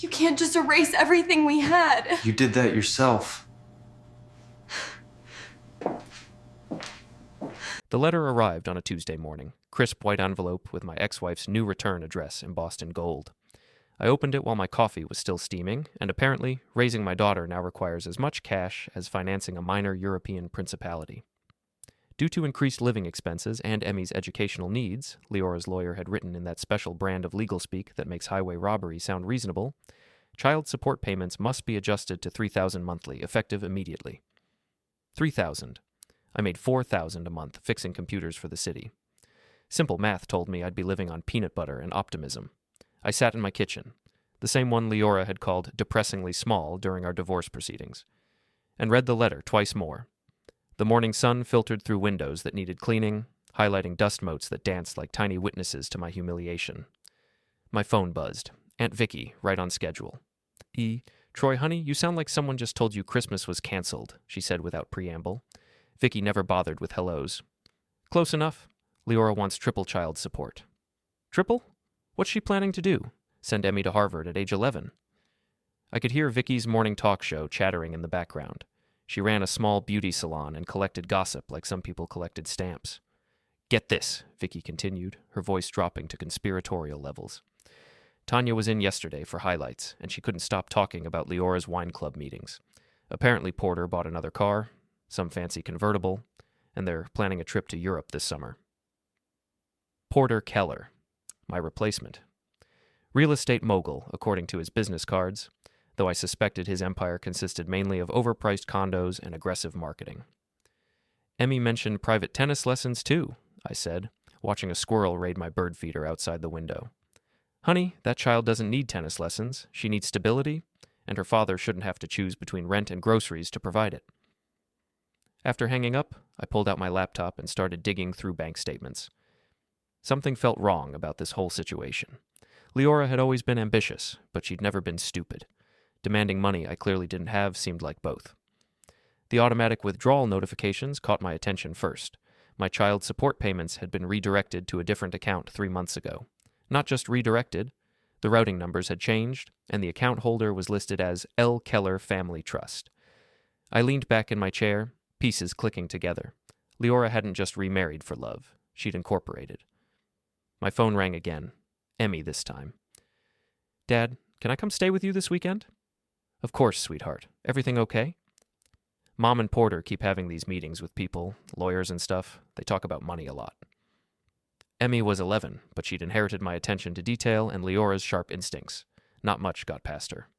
You can't just erase everything we had. You did that yourself. The letter arrived on a Tuesday morning, crisp white envelope with my ex-wife's new return address embossed in gold. I opened it while my coffee was still steaming, and apparently, raising my daughter now requires as much cash as financing a minor European principality. Due to increased living expenses and Emmy's educational needs, Liora's lawyer had written in that special brand of legal speak that makes highway robbery sound reasonable, child support payments must be adjusted to $3,000 monthly, effective immediately. $3,000. I made $4,000 a month fixing computers for the city. Simple math told me I'd be living on peanut butter and optimism. I sat in my kitchen, the same one Liora had called depressingly small during our divorce proceedings, and read the letter twice more. The morning sun filtered through windows that needed cleaning, highlighting dust motes that danced like tiny witnesses to my humiliation. My phone buzzed. Aunt Vickie, right on schedule. Troy, honey, you sound like someone just told you Christmas was canceled, she said without preamble. Vickie never bothered with hellos. Close enough. Liora wants triple child support. Triple? What's she planning to do? Send Emmy to Harvard at age 11? I could hear Vickie's morning talk show chattering in the background. She ran a small beauty salon and collected gossip like some people collected stamps. Get this, Vickie continued, her voice dropping to conspiratorial levels. Tanya was in yesterday for highlights, and she couldn't stop talking about Liora's wine club meetings. Apparently Porter bought another car, some fancy convertible, and they're planning a trip to Europe this summer. Porter Keller, my replacement. Real estate mogul, according to his business cards, though I suspected his empire consisted mainly of overpriced condos and aggressive marketing. Emmy mentioned private tennis lessons too, I said, watching a squirrel raid my bird feeder outside the window. Honey, that child doesn't need tennis lessons. She needs stability, and her father shouldn't have to choose between rent and groceries to provide it. After hanging up, I pulled out my laptop and started digging through bank statements. Something felt wrong about this whole situation. Liora had always been ambitious, but she'd never been stupid. Demanding money I clearly didn't have seemed like both. The automatic withdrawal notifications caught my attention first. My child support payments had been redirected to a different account 3 months ago. Not just redirected, the routing numbers had changed, and the account holder was listed as L. Keller Family Trust. I leaned back in my chair, pieces clicking together. Liora hadn't just remarried for love. She'd incorporated. My phone rang again. Emmy this time. Dad, can I come stay with you this weekend? Of course, sweetheart. Everything okay? Mom and Porter keep having these meetings with people, lawyers and stuff. They talk about money a lot. Emmy was 11, but she'd inherited my attention to detail and Leora's sharp instincts. Not much got past her.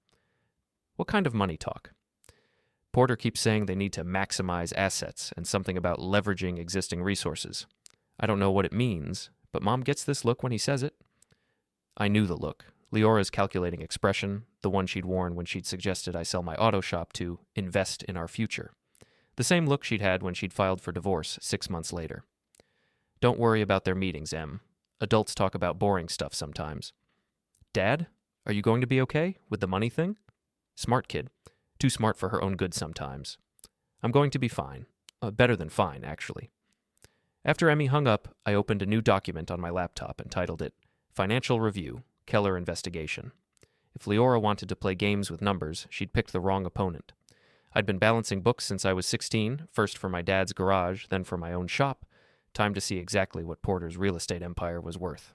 What kind of money talk? Porter keeps saying they need to maximize assets and something about leveraging existing resources. I don't know what it means, but Mom gets this look when he says it. I knew the look. Leora's calculating expression, the one she'd worn when she'd suggested I sell my auto shop to invest in our future. The same look she'd had when she'd filed for divorce 6 months later. Don't worry about their meetings, Em. Adults talk about boring stuff sometimes. Dad, are you going to be okay with the money thing? Smart kid. Too smart for her own good sometimes. I'm going to be fine. Better than fine, actually. After Emmy hung up, I opened a new document on my laptop and titled it Financial Review, Keller Investigation. If Liora wanted to play games with numbers, she'd picked the wrong opponent. I'd been balancing books since I was 16, first for my dad's garage, then for my own shop. Time to see exactly what Porter's real estate empire was worth.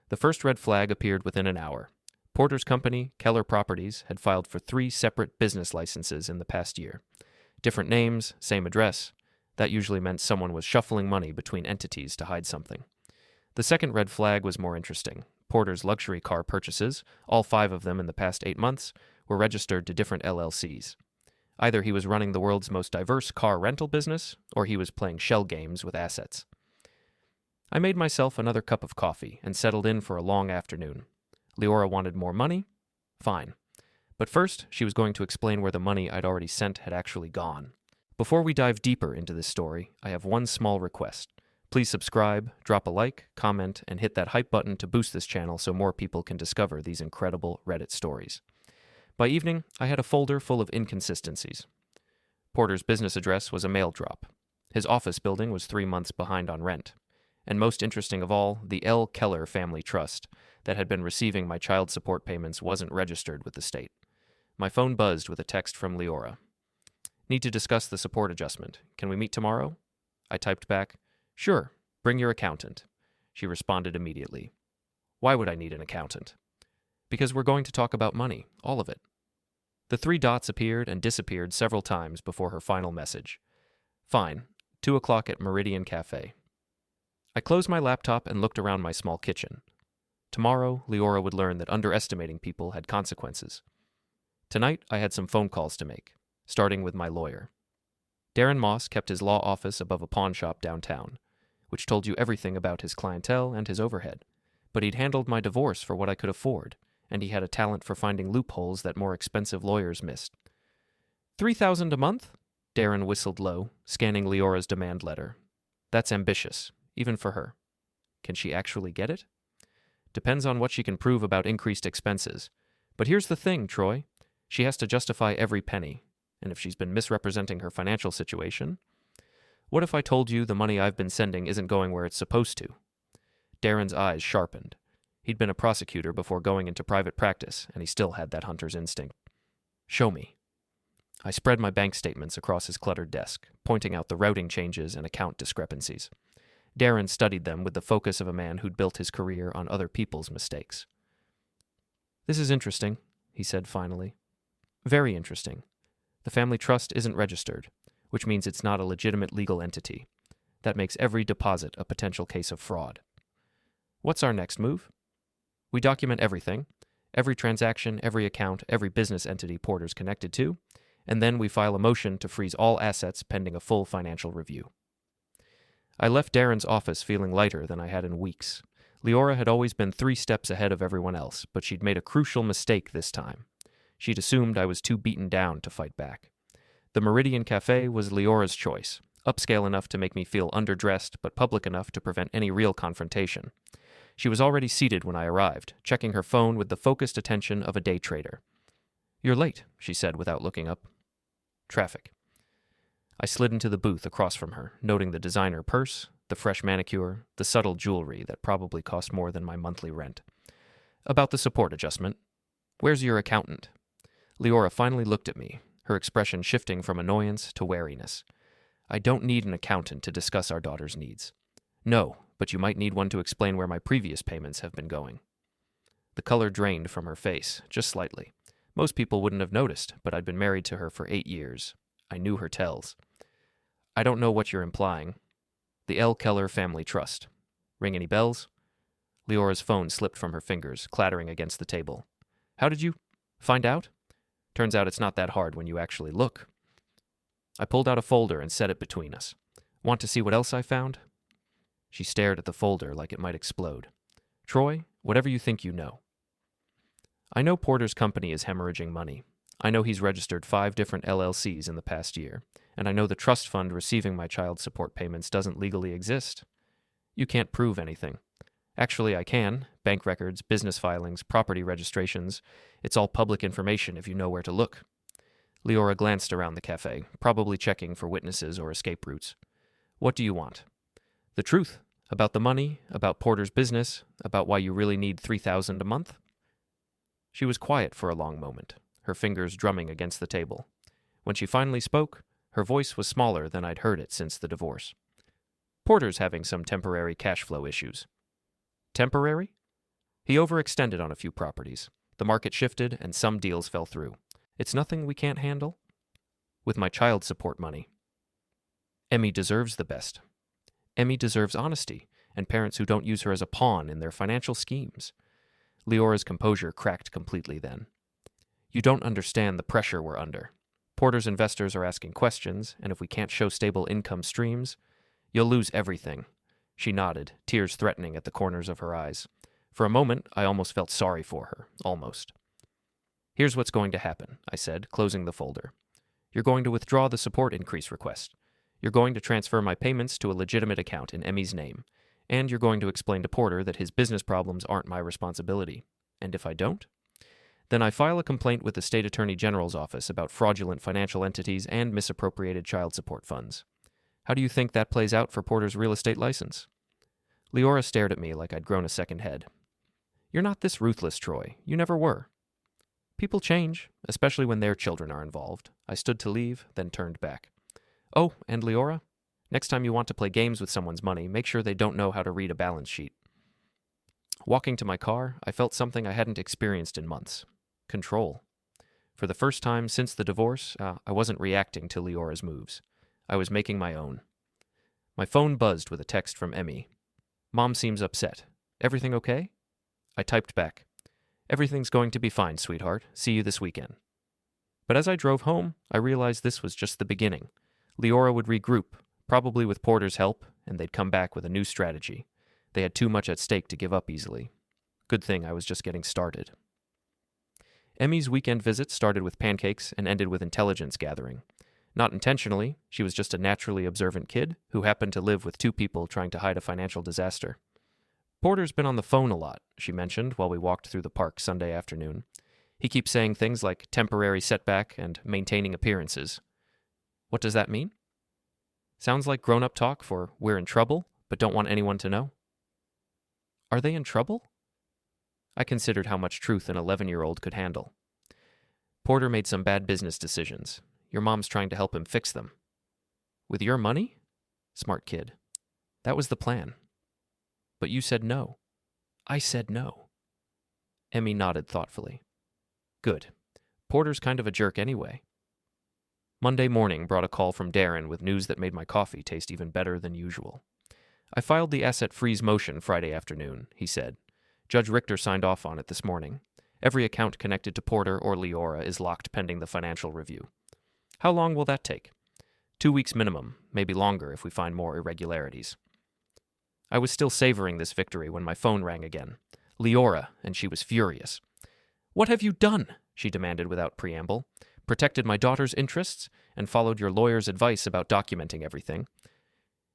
The first red flag appeared within an hour. Porter's company, Keller Properties, had filed for 3 separate business licenses in the past year. Different names, same address. That usually meant someone was shuffling money between entities to hide something. The second red flag was more interesting. Porter's luxury car purchases, all 5 of them in the past 8 months, were registered to different LLCs. Either he was running the world's most diverse car rental business, or he was playing shell games with assets. I made myself another cup of coffee and settled in for a long afternoon. Liora wanted more money? Fine. But first, she was going to explain where the money I'd already sent had actually gone. Before we dive deeper into this story, I have one small request. Please subscribe, drop a like, comment, and hit that hype button to boost this channel so more people can discover these incredible Reddit stories. By evening, I had a folder full of inconsistencies. Porter's business address was a mail drop. His office building was 3 months behind on rent. And most interesting of all, the L. Keller Family Trust, that had been receiving my child support payments wasn't registered with the state. My phone buzzed with a text from Liora. Need to discuss the support adjustment. Can we meet tomorrow? I typed back, Sure, bring your accountant. She responded immediately. Why would I need an accountant? Because we're going to talk about money, all of it. The 3 dots appeared and disappeared several times before her final message. Fine, 2 o'clock at Meridian Cafe. I closed my laptop and looked around my small kitchen. Tomorrow, Liora would learn that underestimating people had consequences. Tonight, I had some phone calls to make, starting with my lawyer. Darren Moss kept his law office above a pawn shop downtown, which told you everything about his clientele and his overhead. But he'd handled my divorce for what I could afford, and he had a talent for finding loopholes that more expensive lawyers missed. $3,000 a month? Darren whistled low, scanning Leora's demand letter. That's ambitious, even for her. Can she actually get it? Depends on what she can prove about increased expenses. But here's the thing, Troy. She has to justify every penny, and if she's been misrepresenting her financial situation... What if I told you the money I've been sending isn't going where it's supposed to? Darren's eyes sharpened. He'd been a prosecutor before going into private practice, and he still had that hunter's instinct. Show me. I spread my bank statements across his cluttered desk, pointing out the routing changes and account discrepancies. Darren studied them with the focus of a man who'd built his career on other people's mistakes. This is interesting, he said finally. Very interesting. The family trust isn't registered, which means it's not a legitimate legal entity. That makes every deposit a potential case of fraud. What's our next move? We document everything, every transaction, every account, every business entity Porter's connected to, and then we file a motion to freeze all assets pending a full financial review. I left Darren's office feeling lighter than I had in weeks. Liora had always been 3 steps ahead of everyone else, but she'd made a crucial mistake this time. She'd assumed I was too beaten down to fight back. The Meridian Cafe was Leora's choice, upscale enough to make me feel underdressed, but public enough to prevent any real confrontation. She was already seated when I arrived, checking her phone with the focused attention of a day trader. You're late, she said without looking up. Traffic. I slid into the booth across from her, noting the designer purse, the fresh manicure, the subtle jewelry that probably cost more than my monthly rent. About the support adjustment. Where's your accountant? Liora finally looked at me, her expression shifting from annoyance to wariness. I don't need an accountant to discuss our daughter's needs. No, but you might need one to explain where my previous payments have been going. The color drained from her face, just slightly. Most people wouldn't have noticed, but I'd been married to her for 8 years. I knew her tells. I don't know what you're implying. The L. Keller Family Trust. Ring any bells? Leora's phone slipped from her fingers, clattering against the table. How did you find out? Turns out it's not that hard when you actually look. I pulled out a folder and set it between us. Want to see what else I found? She stared at the folder like it might explode. Troy, whatever you think you know. I know Porter's company is hemorrhaging money. I know he's registered 5 different LLCs in the past year, and I know the trust fund receiving my child support payments doesn't legally exist. You can't prove anything. Actually, I can. Bank records, business filings, property registrations. It's all public information if you know where to look. Liora glanced around the cafe, probably checking for witnesses or escape routes. What do you want? The truth. About the money, about Porter's business, about why you really need $3,000 a month? She was quiet for a long moment, her fingers drumming against the table. When she finally spoke, her voice was smaller than I'd heard it since the divorce. Porter's having some temporary cash flow issues. Temporary? He overextended on a few properties. The market shifted, and some deals fell through. It's nothing we can't handle. With my child support money. Emmy deserves the best. Emmy deserves honesty, and parents who don't use her as a pawn in their financial schemes. Leora's composure cracked completely then. You don't understand the pressure we're under. Porter's investors are asking questions, and if we can't show stable income streams, you'll lose everything. She nodded, tears threatening at the corners of her eyes. For a moment, I almost felt sorry for her. Almost. Here's what's going to happen, I said, closing the folder. You're going to withdraw the support increase request. You're going to transfer my payments to a legitimate account in Emmy's name. And you're going to explain to Porter that his business problems aren't my responsibility. And if I don't? Then I file a complaint with the State Attorney General's office about fraudulent financial entities and misappropriated child support funds. How do you think that plays out for Porter's real estate license? Liora stared at me like I'd grown a second head. You're not this ruthless, Troy. You never were. People change, especially when their children are involved. I stood to leave, then turned back. Oh, and Liora, next time you want to play games with someone's money, make sure they don't know how to read a balance sheet. Walking to my car, I felt something I hadn't experienced in months. Control. For the first time since the divorce, I wasn't reacting to Liora's moves. I was making my own. My phone buzzed with a text from Emmy. Mom seems upset. Everything okay? I typed back. Everything's going to be fine, sweetheart. See you this weekend. But as I drove home, I realized this was just the beginning. Liora would regroup, probably with Porter's help, and they'd come back with a new strategy. They had too much at stake to give up easily. Good thing I was just getting started. Emmy's weekend visit started with pancakes and ended with intelligence gathering. Not intentionally, she was just a naturally observant kid who happened to live with two people trying to hide a financial disaster. Porter's been on the phone a lot, she mentioned while we walked through the park Sunday afternoon. He keeps saying things like temporary setback and maintaining appearances. What does that mean? Sounds like grown-up talk for we're in trouble, but don't want anyone to know. Are they in trouble? I considered how much truth an 11-year-old could handle. Porter made some bad business decisions. Your mom's trying to help him fix them. With your money? Smart kid. That was the plan. But you said no. I said no. Emmy nodded thoughtfully. Good. Porter's kind of a jerk anyway. Monday morning brought a call from Darren with news that made my coffee taste even better than usual. I filed the asset freeze motion Friday afternoon, he said. Judge Richter signed off on it this morning. Every account connected to Porter or Liora is locked pending the financial review. How long will that take? 2 weeks minimum, maybe longer if we find more irregularities. I was still savoring this victory when my phone rang again. Liora, and she was furious. What have you done? She demanded without preamble. Protected my daughter's interests and followed your lawyer's advice about documenting everything.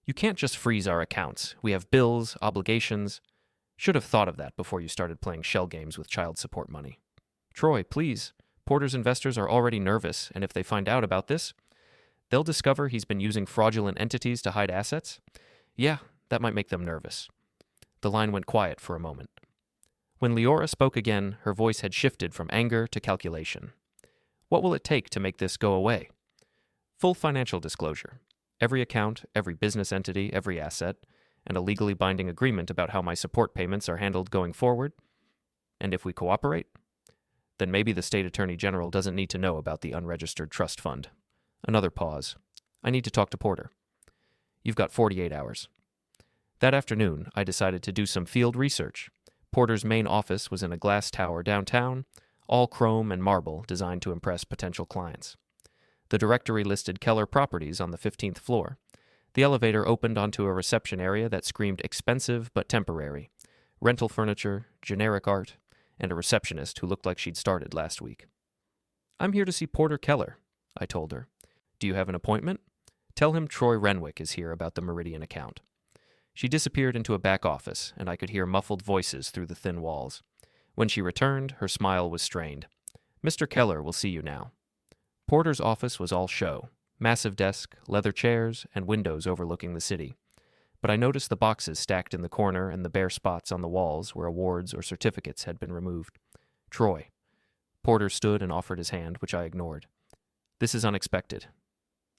You can't just freeze our accounts. We have bills, obligations. Should have thought of that before you started playing shell games with child support money. Troy, please. Porter's investors are already nervous, and if they find out about this, they'll discover he's been using fraudulent entities to hide assets. Yeah, that might make them nervous. The line went quiet for a moment. When Liora spoke again, her voice had shifted from anger to calculation. What will it take to make this go away? Full financial disclosure. Every account, every business entity, every asset, and a legally binding agreement about how my support payments are handled going forward. And if we cooperate, then maybe the state attorney general doesn't need to know about the unregistered trust fund. Another pause. I need to talk to Porter. You've got 48 hours. That afternoon, I decided to do some field research. Porter's main office was in a glass tower downtown, all chrome and marble designed to impress potential clients. The directory listed Keller properties on the 15th floor. The elevator opened onto a reception area that screamed expensive but temporary. Rental furniture, generic art, and a receptionist who looked like she'd started last week. I'm here to see Porter Keller, I told her. Do you have an appointment? Tell him Troy Renwick is here about the Meridian account. She disappeared into a back office, and I could hear muffled voices through the thin walls. When she returned, her smile was strained. Mr. Keller will see you now. Porter's office was all show. Massive desk, leather chairs, and windows overlooking the city. But I noticed the boxes stacked in the corner and the bare spots on the walls where awards or certificates had been removed. Troy. Porter stood and offered his hand, which I ignored. This is unexpected.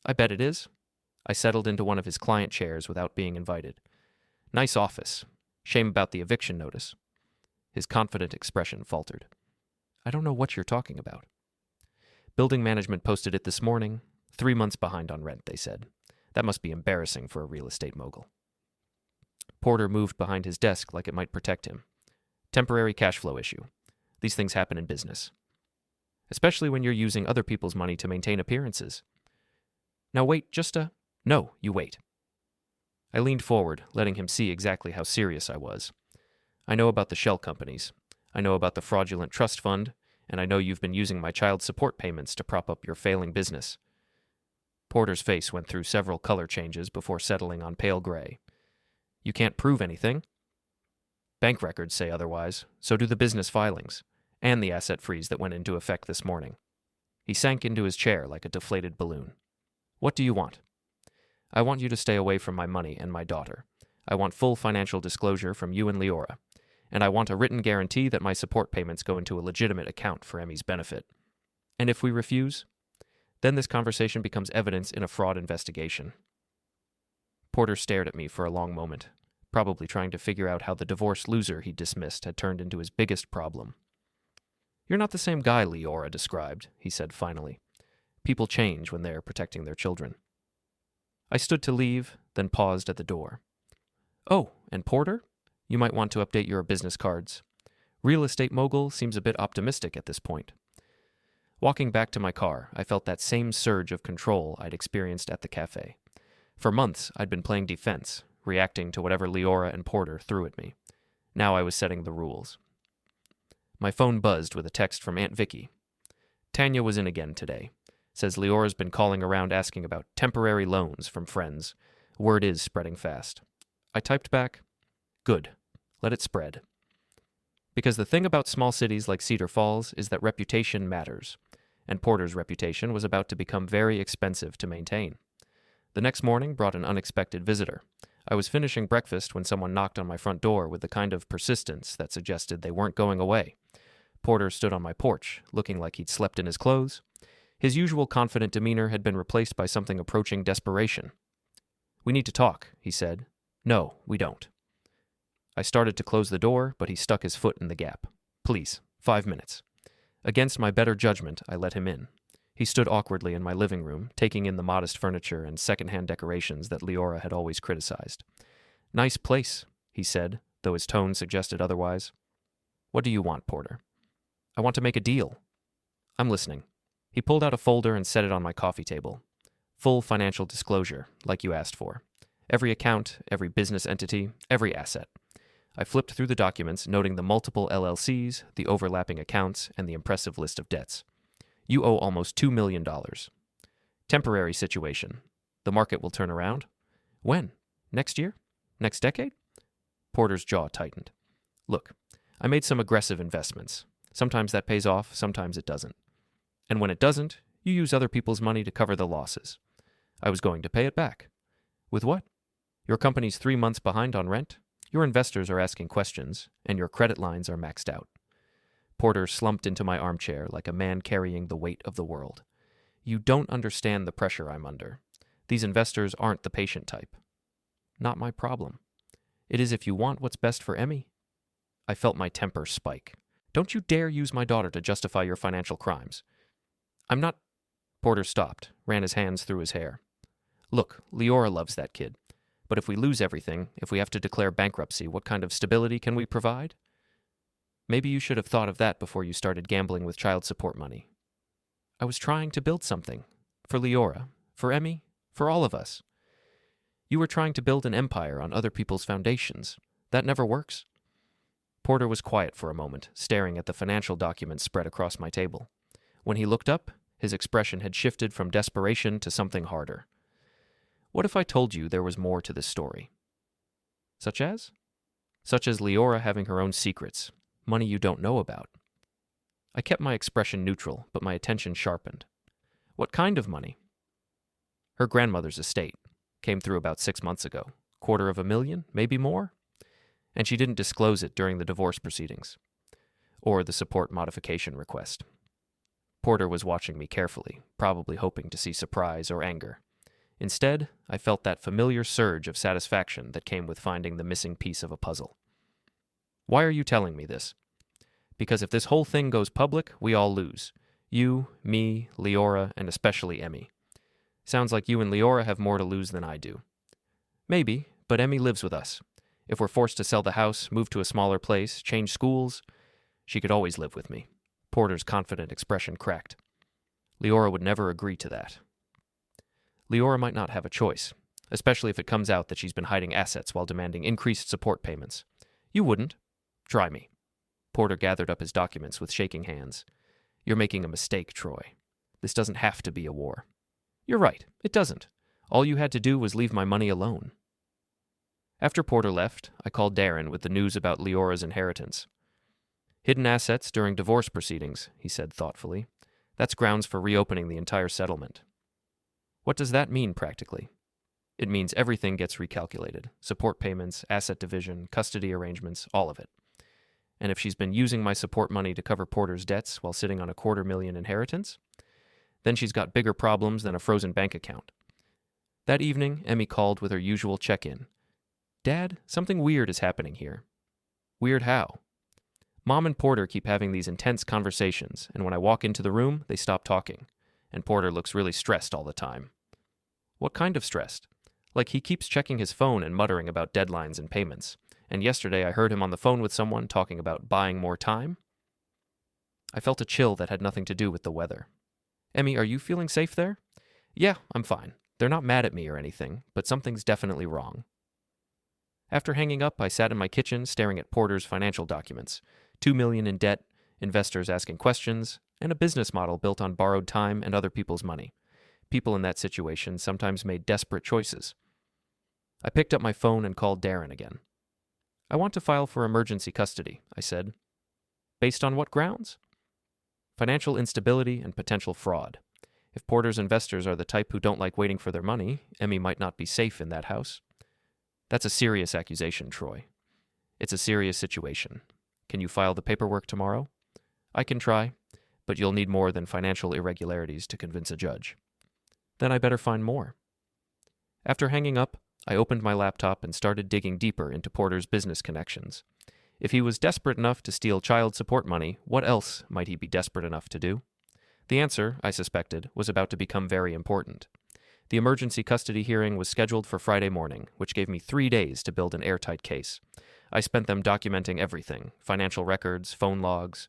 I bet it is. I settled into one of his client chairs without being invited. Nice office. Shame about the eviction notice. His confident expression faltered. I don't know what you're talking about. Building management posted it this morning. 3 months behind on rent, they said. That must be embarrassing for a real estate mogul. Porter moved behind his desk like it might protect him. Temporary cash flow issue. These things happen in business. Especially when you're using other people's money to maintain appearances. Now wait, No, you wait. I leaned forward, letting him see exactly how serious I was. I know about the shell companies. I know about the fraudulent trust fund, and I know you've been using my child support payments to prop up your failing business. Porter's face went through several color changes before settling on pale gray. You can't prove anything. Bank records say otherwise, so do the business filings, and the asset freeze that went into effect this morning. He sank into his chair like a deflated balloon. What do you want? I want you to stay away from my money and my daughter. I want full financial disclosure from you and Liora. and I want a written guarantee that my support payments go into a legitimate account for Emmy's benefit. And if we refuse, then this conversation becomes evidence in a fraud investigation. Porter stared at me for a long moment, probably trying to figure out how the divorce loser he dismissed had turned into his biggest problem. "You're not the same guy Liora described," he said finally. "People change when they're protecting their children." I stood to leave, then paused at the door. "Oh, and Porter? You might want to update your business cards. Real estate mogul seems a bit optimistic at this point." Walking back to my car, I felt that same surge of control I'd experienced at the cafe. For months, I'd been playing defense, reacting to whatever Liora and Porter threw at me. Now I was setting the rules. My phone buzzed with a text from Aunt Vickie. "Tanya was in again today. Says Liora's been calling around asking about temporary loans from friends. Word is spreading fast." I typed back, "Good. Let it spread." Because the thing about small cities like Cedar Falls is that reputation matters, and Porter's reputation was about to become very expensive to maintain. The next morning brought an unexpected visitor. I was finishing breakfast when someone knocked on my front door with the kind of persistence that suggested they weren't going away. Porter stood on my porch, looking like he'd slept in his clothes. His usual confident demeanor had been replaced by something approaching desperation. "We need to talk," he said. "No, we don't." I started to close the door, but he stuck his foot in the gap. "Please, 5 minutes." Against my better judgment, I let him in. He stood awkwardly in my living room, taking in the modest furniture and second-hand decorations that Liora had always criticized. "Nice place," he said, though his tone suggested otherwise. "What do you want, Porter?" "I want to make a deal." "I'm listening." He pulled out a folder and set it on my coffee table. "Full financial disclosure, like you asked for. Every account, every business entity, every asset." I flipped through the documents, noting the multiple LLCs, the overlapping accounts, and the impressive list of debts. "You owe almost $2 million. Temporary situation. The market will turn around." "When? Next year? Next decade?" Porter's jaw tightened. "Look, I made some aggressive investments. Sometimes that pays off, sometimes it doesn't. And when it doesn't, you use other people's money to cover the losses. I was going to pay it back." "With what?" "Your company's 3 months behind on rent. Your investors are asking questions, and your credit lines are maxed out." Porter slumped into my armchair like a man carrying the weight of the world. "You don't understand the pressure I'm under. These investors aren't the patient type." "Not my problem. It is if you want what's best for Emmy." I felt my temper spike. "Don't you dare use my daughter to justify your financial crimes." "I'm not—" Porter stopped, ran his hands through his hair. "Look, Liora loves that kid. But if we lose everything, if we have to declare bankruptcy, what kind of stability can we provide? Maybe you should have thought of that before you started gambling with child support money." "I was trying to build something. For Liora, for Emmy, for all of us." "You were trying to build an empire on other people's foundations. That never works." Porter was quiet for a moment, staring at the financial documents spread across my table. When he looked up, his expression had shifted from desperation to something harder. "What if I told you there was more to this story?" "Such as?" "Such as Liora having her own secrets, money you don't know about." I kept my expression neutral, but my attention sharpened. "What kind of money?" "Her grandmother's estate. Came through about 6 months ago. $250,000, maybe more? And she didn't disclose it during the divorce proceedings. Or the support modification request." Porter was watching me carefully, probably hoping to see surprise or anger. Instead, I felt that familiar surge of satisfaction that came with finding the missing piece of a puzzle. "Why are you telling me this?" "Because if this whole thing goes public, we all lose. You, me, Liora, and especially Emmy. Sounds like you and Liora have more to lose than I do." "Maybe, but Emmy lives with us. If we're forced to sell the house, move to a smaller place, change schools, she could always live with me." Porter's confident expression cracked. "Liora would never agree to that." "Liora might not have a choice, especially if it comes out that she's been hiding assets while demanding increased support payments." "You wouldn't. Try me." Porter gathered up his documents with shaking hands. "You're making a mistake, Troy. This doesn't have to be a war." "You're right, it doesn't. All you had to do was leave my money alone." After Porter left, I called Darren with the news about Liora's inheritance. "Hidden assets during divorce proceedings," he said thoughtfully. "That's grounds for reopening the entire settlement." "What does that mean practically?" "It means everything gets recalculated. Support payments, asset division, custody arrangements, all of it. and if she's been using my support money to cover Porter's debts while sitting on a $250,000 inheritance. Then she's got bigger problems than a frozen bank account. That evening, Emmy called with her usual check-in. "Dad, something weird is happening here." "Weird how?" "Mom and Porter keep having these intense conversations, and when I walk into the room, they stop talking. And Porter looks really stressed all the time." "What kind of stressed?" "Like he keeps checking his phone and muttering about deadlines and payments. And yesterday I heard him on the phone with someone talking about buying more time." I felt a chill that had nothing to do with the weather. "Emmy, are you feeling safe there?" "Yeah, I'm fine. They're not mad at me or anything, but something's definitely wrong." After hanging up, I sat in my kitchen staring at Porter's financial documents. $2 million in debt, investors asking questions, and a business model built on borrowed time and other people's money. People in that situation sometimes made desperate choices. I picked up my phone and called Darren again. "I want to file for emergency custody," I said. "Based on what grounds?" "Financial instability and potential fraud. If Porter's investors are the type who don't like waiting for their money, Emmy might not be safe in that house." "That's a serious accusation, Troy. It's a serious situation. Can you file the paperwork tomorrow?" "I can try, but you'll need more than financial irregularities to convince a judge." "Then I better find more." After hanging up, I opened my laptop and started digging deeper into Porter's business connections. If he was desperate enough to steal child support money, what else might he be desperate enough to do? The answer, I suspected, was about to become very important. The emergency custody hearing was scheduled for Friday morning, which gave me 3 days to build an airtight case. I spent them documenting everything: financial records, phone logs,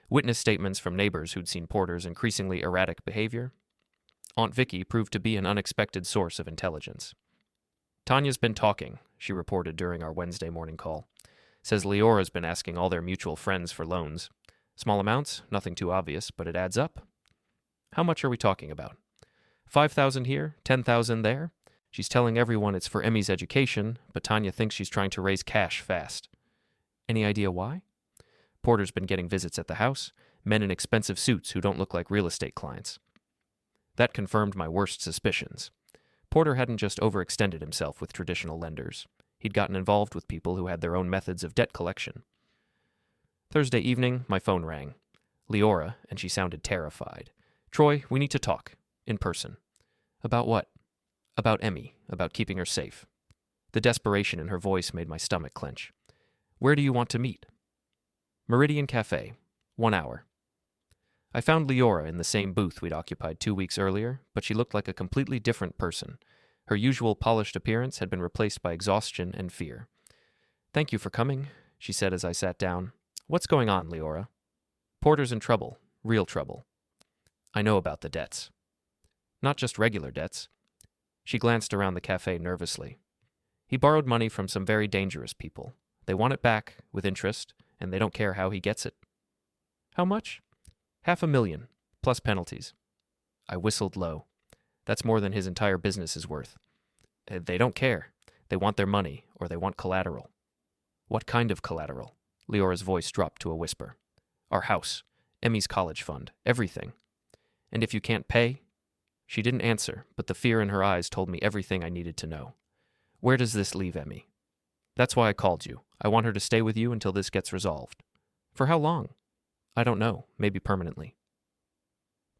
witness statements from neighbors who'd seen Porter's increasingly erratic behavior. Aunt Vickie proved to be an unexpected source of intelligence. "Tanya's been talking," she reported during our Wednesday morning call. "Says Liora's been asking all their mutual friends for loans. Small amounts, nothing too obvious, but it adds up." "How much are we talking about?" $5,000 here, $10,000 there. She's telling everyone it's for Emmy's education, but Tanya thinks she's trying to raise cash fast." "Any idea why?" "Porter's been getting visits at the house, men in expensive suits who don't look like real estate clients." That confirmed my worst suspicions. Porter hadn't just overextended himself with traditional lenders. He'd gotten involved with people who had their own methods of debt collection. Thursday evening, my phone rang. Liora, and she sounded terrified. "Troy, we need to talk. In person." "About what?" "About Emmy, about keeping her safe." The desperation in her voice made my stomach clench. "Where do you want to meet?" "Meridian Cafe. 1 hour." I found Liora in the same booth we'd occupied 2 weeks earlier, but she looked like a completely different person. Her usual polished appearance had been replaced by exhaustion and fear. "Thank you for coming," she said as I sat down. "What's going on, Liora?" "Porter's in trouble. Real trouble." "I know about the debts." "Not just regular debts." She glanced around the cafe nervously. "He borrowed money from some very dangerous people. They want it back, with interest, and they don't care how he gets it." "How much?" $500,000, plus penalties." I whistled low. That's more than his entire business is worth. "They don't care. They want their money, or they want collateral." "What kind of collateral?" Leora's voice dropped to a whisper. "Our house, Emmy's college fund, everything." "And if you can't pay?" She didn't answer, but the fear in her eyes told me everything I needed to know. "Where does this leave Emmy?" "That's why I called you. I want her to stay with you until this gets resolved." "For how long?" "I don't know. Maybe permanently."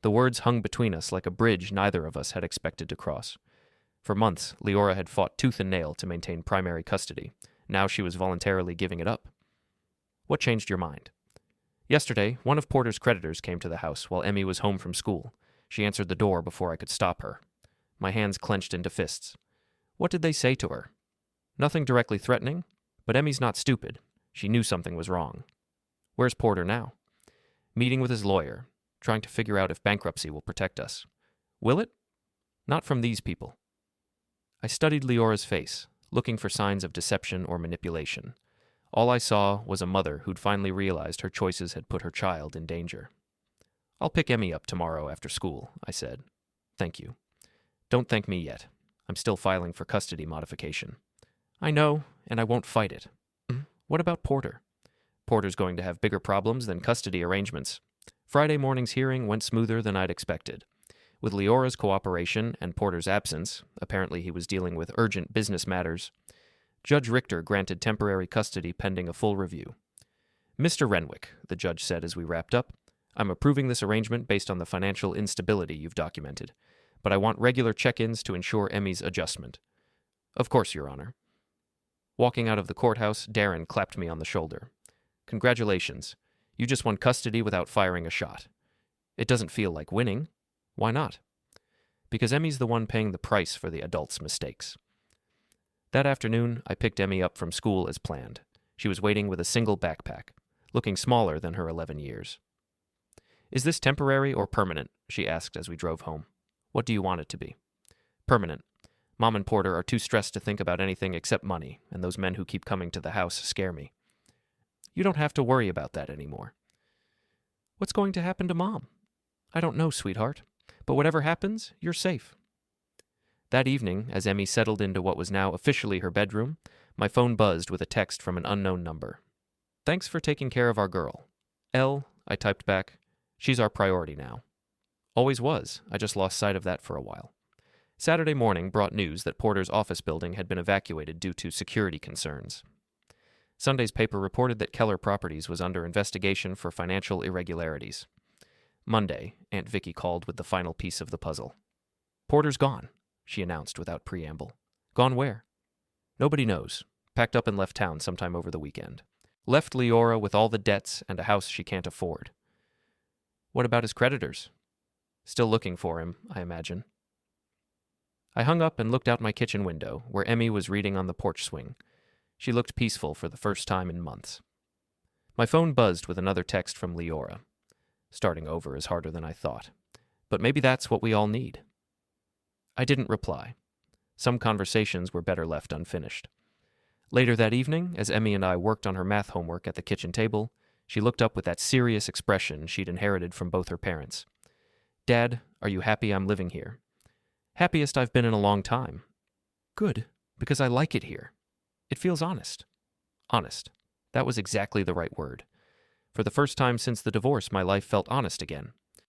The words hung between us like a bridge neither of us had expected to cross. For months, Liora had fought tooth and nail to maintain primary custody. Now she was voluntarily giving it up. "What changed your mind?" "Yesterday, one of Porter's creditors came to the house while Emmy was home from school. She answered the door before I could stop her." My hands clenched into fists. "What did they say to her?" "Nothing directly threatening, but Emmy's not stupid. She knew something was wrong." "Where's Porter now?" "Meeting with his lawyer, trying to figure out if bankruptcy will protect us." "Will it?" "Not from these people." I studied Liora's face, looking for signs of deception or manipulation. All I saw was a mother who'd finally realized her choices had put her child in danger. "I'll pick Emmy up tomorrow after school," I said. "Thank you." "Don't thank me yet. I'm still filing for custody modification." "I know, and I won't fight it." "What about Porter?" "Porter's going to have bigger problems than custody arrangements." Friday morning's hearing went smoother than I'd expected. With Liora's cooperation and Porter's absence, apparently he was dealing with urgent business matters, Judge Richter granted temporary custody pending a full review. Mr. Renwick, the judge said as we wrapped up, I'm approving this arrangement based on the financial instability you've documented, but I want regular check-ins to ensure Emmy's adjustment. Of course, Your Honor. Walking out of the courthouse, Darren clapped me on the shoulder. Congratulations. You just won custody without firing a shot. It doesn't feel like winning. Why not? Because Emmy's the one paying the price for the adult's mistakes. That afternoon, I picked Emmy up from school as planned. She was waiting with a single backpack, looking smaller than her 11 years. Is this temporary or permanent? She asked as we drove home. What do you want it to be? Permanent. Mom and Porter are too stressed to think about anything except money, and those men who keep coming to the house scare me. You don't have to worry about that anymore. What's going to happen to Mom? I don't know, sweetheart. But whatever happens, you're safe. That evening, as Emmy settled into what was now officially her bedroom, my phone buzzed with a text from an unknown number. Thanks for taking care of our girl. Elle, I typed back, she's our priority now. Always was, I just lost sight of that for a while. Saturday morning brought news that Porter's office building had been evacuated due to security concerns. Sunday's paper reported that Keller Properties was under investigation for financial irregularities. Monday, Aunt Vickie called with the final piece of the puzzle. Porter's gone, she announced without preamble. Gone where? Nobody knows. Packed up and left town sometime over the weekend. Left Liora with all the debts and a house she can't afford. What about his creditors? Still looking for him, I imagine. I hung up and looked out my kitchen window, where Emmy was reading on the porch swing. She looked peaceful for the first time in months. My phone buzzed with another text from Liora. Starting over is harder than I thought. But maybe that's what we all need. I didn't reply. Some conversations were better left unfinished. Later that evening, as Emmy and I worked on her math homework at the kitchen table, she looked up with that serious expression she'd inherited from both her parents. Dad, are you happy I'm living here? Happiest I've been in a long time. Good, because I like it here. It feels honest. Honest. That was exactly the right word. For the first time since the divorce, my life felt honest again.